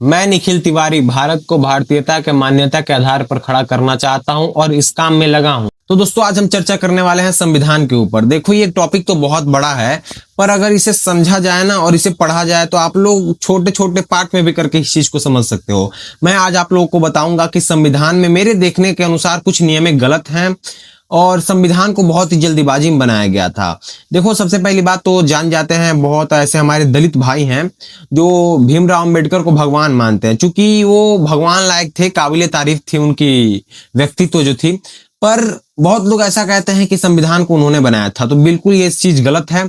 मैं निखिल तिवारी भारत को भारतीयता के मान्यता के आधार पर खड़ा करना चाहता हूं और इस काम में लगा हूं। तो दोस्तों आज हम चर्चा करने वाले हैं संविधान के ऊपर। देखो ये टॉपिक तो बहुत बड़ा है, पर अगर इसे समझा जाए ना और इसे पढ़ा जाए तो आप लोग छोटे छोटे पार्ट में भी करके इस चीज को समझ सकते हो। मैं आज आप लोगों को बताऊंगा कि संविधान में मेरे देखने के अनुसार कुछ नियम गलत हैं और संविधान को बहुत ही जल्दीबाजी में बनाया गया था। देखो सबसे पहली बात तो जान जाते हैं, बहुत ऐसे हमारे दलित भाई हैं जो भीमराव अंबेडकर को भगवान मानते हैं, क्योंकि वो भगवान लायक थे, काबिले तारीफ थी उनकी व्यक्तित्व जो थी। पर बहुत लोग ऐसा कहते हैं कि संविधान को उन्होंने बनाया था, तो बिल्कुल ये चीज गलत है।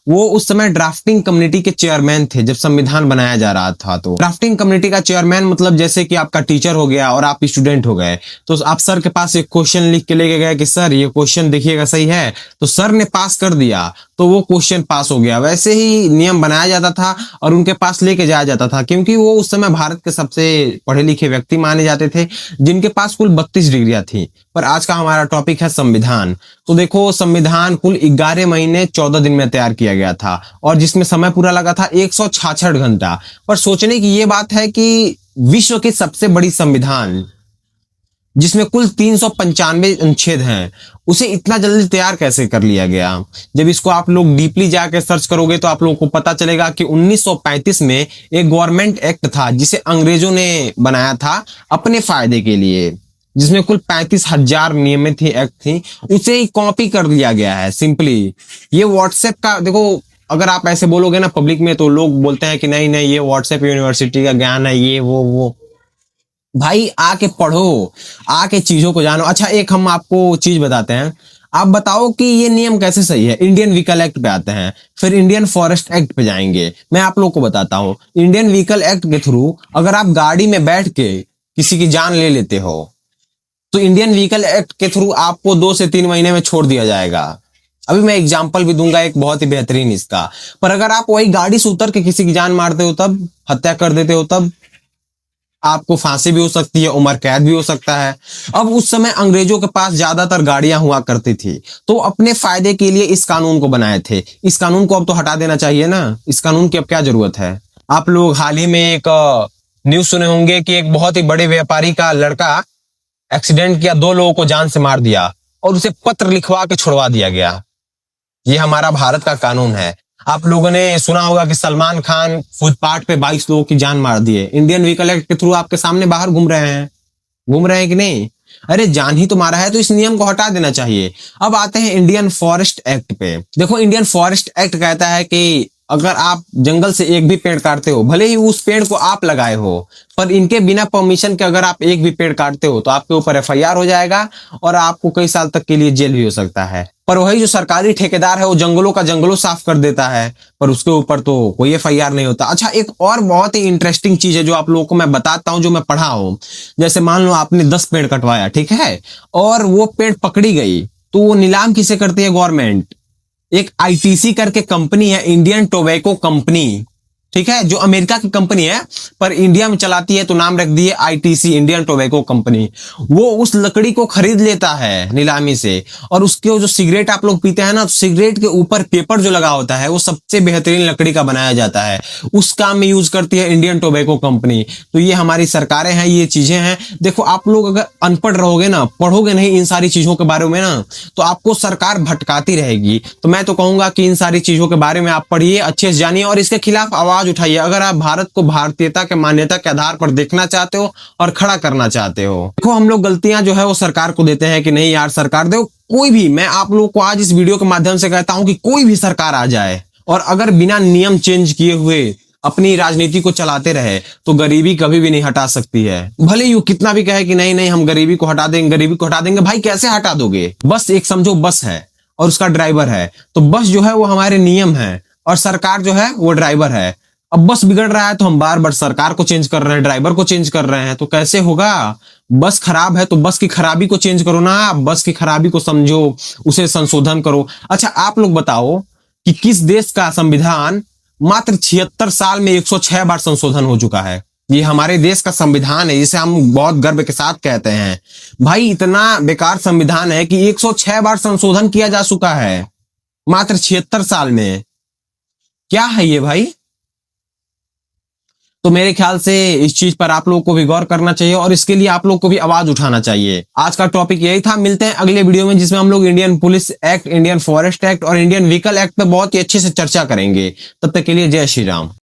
वो उस समय ड्राफ्टिंग कमेटी के चेयरमैन थे जब संविधान बनाया जा रहा था। तो ड्राफ्टिंग कमेटी का चेयरमैन मतलब जैसे कि आपका टीचर हो गया और आप स्टूडेंट हो गए, तो आप सर के पास एक क्वेश्चन लिख के लेके गए कि सर ये क्वेश्चन देखिएगा सही है, तो सर ने पास कर दिया तो वो क्वेश्चन पास हो गया। वैसे ही नियम बनाया जाता था और उनके पास लेके जाया जाता था, क्योंकि वो उस समय भारत के सबसे पढ़े लिखे व्यक्ति माने जाते थे जिनके पास कुल 32 डिग्रियां थी। पर आज का हमारा टॉपिक है संविधान। तो देखो संविधान कुल 11 महीने 14 दिन में तैयार किया गया था और जिसमें समय पूरा लगा था 166 घंटा। पर सोचने की ये बात है कि विश्व की सबसे बड़ी संविधान जिसमें कुल 395 अनुच्छेद हैं, उसे इतना जल्दी तैयार कैसे कर लिया गया। जब इसको आप लोग डीपली जाकर सर्च करोगे तो आप लोगों को पता चलेगा कि 1935 में एक गवर्नमेंट एक्ट था जिसे अंग्रेजों ने बनाया था अपने फायदे के लिए, जिसमें कुल 35,000 नियमें थी, एक्ट थी, उसे ही कॉपी कर लिया गया है सिंपली। ये व्हाट्सएप का देखो, अगर आप ऐसे बोलोगे ना पब्लिक में तो लोग बोलते हैं कि नहीं नहीं ये व्हाट्सएप यूनिवर्सिटी का ज्ञान है, ये वो। भाई आके पढ़ो, आके चीजों को जानो। अच्छा एक हम आपको चीज बताते हैं, आप बताओ कि ये नियम कैसे सही है। इंडियन व्हीकल एक्ट पे आते हैं, फिर इंडियन फॉरेस्ट एक्ट पे जाएंगे। मैं आप लोग को बताता हूँ, इंडियन व्हीकल एक्ट के थ्रू अगर आप गाड़ी में बैठ के किसी की जान ले लेते हो तो इंडियन व्हीकल एक्ट के थ्रू आपको 2 से 3 महीने में छोड़ दिया जाएगा। अभी मैं एग्जाम्पल भी दूंगा एक बहुत ही बेहतरीन इसका। पर अगर आप वही गाड़ी से उतर के किसी की जान मारते हो, तब हत्या कर देते हो, तब आपको फांसी भी हो सकती है, उम्र कैद भी हो सकता है। अब उस समय अंग्रेजों के पास ज्यादातर गाड़ियां हुआ करती थी, तो अपने फायदे के लिए इस कानून को बनाए थे। इस कानून को अब तो हटा देना चाहिए ना, इस कानून की अब क्या जरूरत है। आप लोग हाल ही में एक न्यूज सुने होंगे कि एक बहुत ही बड़े व्यापारी का लड़का एक्सीडेंट किया, 2 लोगों को जान से मार दिया और उसे पत्र लिखवा के छुड़वा दिया गया। ये हमारा भारत का कानून है। आप लोगों ने सुना होगा कि सलमान खान फुटपाथ पे 22 लोगों की जान मार दिए। इंडियन व्हीकल एक्ट के थ्रू आपके सामने बाहर घूम रहे हैं कि नहीं। अरे जान ही तो मारा है, तो इस नियम को हटा देना चाहिए। अब आते हैं इंडियन फॉरेस्ट एक्ट पे। देखो इंडियन फॉरेस्ट एक्ट कहता है कि अगर आप जंगल से एक भी पेड़ काटते हो, भले ही उस पेड़ को आप लगाए हो, पर इनके बिना परमिशन के अगर आप एक भी पेड़ काटते हो तो आपके ऊपर एफआईआर हो जाएगा और आपको कई साल तक के लिए जेल भी हो सकता है। पर वही जो सरकारी ठेकेदार है वो जंगलों साफ कर देता है, पर उसके ऊपर तो कोई एफआईआर नहीं होता। अच्छा एक और बहुत ही इंटरेस्टिंग चीज है जो आप लोगों को मैं बताता हूँ, जो मैं पढ़ा हूँ। जैसे मान लो आपने 10 पेड़ कटवाया, ठीक है, और वो पेड़ पकड़ी गई, तो वो नीलाम किसे करती है गवर्नमेंट। एक आईटीसी करके कंपनी है, इंडियन टोबैको कंपनी, ठीक है, जो अमेरिका की कंपनी है पर इंडिया में चलाती है, तो नाम रख दिए आईटीसी, इंडियन टोबैको कंपनी। वो उस लकड़ी को खरीद लेता है नीलामी से, और उसके जो सिगरेट आप लोग पीते हैं ना, तो सिगरेट के ऊपर पेपर जो लगा होता है वो सबसे बेहतरीन लकड़ी का बनाया जाता है, उस काम में यूज करती है इंडियन टोबैको कंपनी। तो ये हमारी सरकारें हैं, ये चीजें हैं। देखो आप लोग अगर अनपढ़ रहोगे ना, पढ़ोगे नहीं इन सारी चीजों के बारे में ना, तो आपको सरकार भटकाती रहेगी। तो मैं तो कहूंगा कि इन सारी चीजों के बारे में आप पढ़िए, अच्छे से जानिए और इसके खिलाफ आवाज उठाइए। अगर आप भारत को भारतीयता के मान्यता के आधार पर देखना चाहते हो और खड़ा करना चाहते हो। देखो हम लोग गलतियां जो है वो सरकार को देते हैं कि नहीं यार सरकार दो, कोई भी, मैं आप लोगों को आज इस वीडियो के माध्यम से कहता हूं कि कोई भी सरकार आ जाए और अगर बिना नियम चेंज किए हुए अपनी राजनीति को चलाते रहे तो गरीबी कभी भी नहीं हटा सकती है। भले यू कितना भी कहे कि नहीं नहीं हम गरीबी को हटा देंगे, गरीबी को हटा देंगे, भाई कैसे हटा दोगे। बस एक समझो बस है और उसका ड्राइवर है, तो बस जो है वो हमारे नियम है और सरकार जो है वो ड्राइवर है। अब बस बिगड़ रहा है तो हम बार बार सरकार को चेंज कर रहे हैं, ड्राइवर को चेंज कर रहे हैं, तो कैसे होगा। बस खराब है तो बस की खराबी को चेंज करो ना, आप बस की खराबी को समझो, उसे संशोधन करो। अच्छा आप लोग बताओ कि किस देश का संविधान मात्र 76 साल में 106 बार संशोधन हो चुका है। ये हमारे देश का संविधान है, जिसे हम बहुत गर्व के साथ कहते हैं। भाई इतना बेकार संविधान है कि 106 बार संशोधन किया जा चुका है मात्र 76 साल में। क्या है ये भाई। तो मेरे ख्याल से इस चीज पर आप लोगों को भी गौर करना चाहिए और इसके लिए आप लोगों को भी आवाज उठाना चाहिए। आज का टॉपिक यही था। मिलते हैं अगले वीडियो में, जिसमें हम लोग Indian police act, Indian forest act और इंडियन व्हीकल एक्ट पे बहुत ही अच्छे से चर्चा करेंगे। तब तक के लिए जय श्री राम।